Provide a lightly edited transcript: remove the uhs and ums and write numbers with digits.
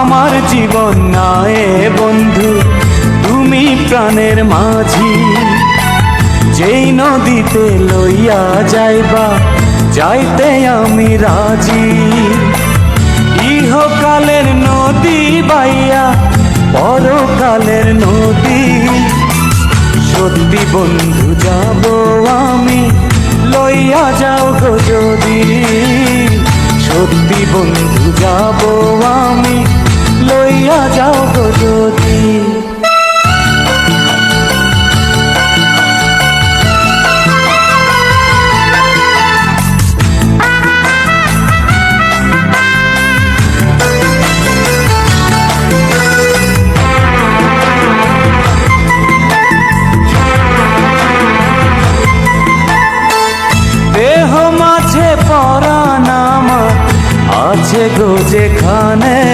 আমার জীবন নায়ে বন্ধু তুমি প্রাণের মাঝি। যেই নদীতে লইয়া যাইবা যাইতে আমি রাজি। ইহকালের নদী বাইয়া পরকালের নদী। সত্যি বন্ধু যাব আমি লইয়া যাও গো যদি। সত্যি বন্ধু যাব আমি লইয়া যাও গো যদি। দেহ মাঝে পরাণ আমার আছে গো যেখানে।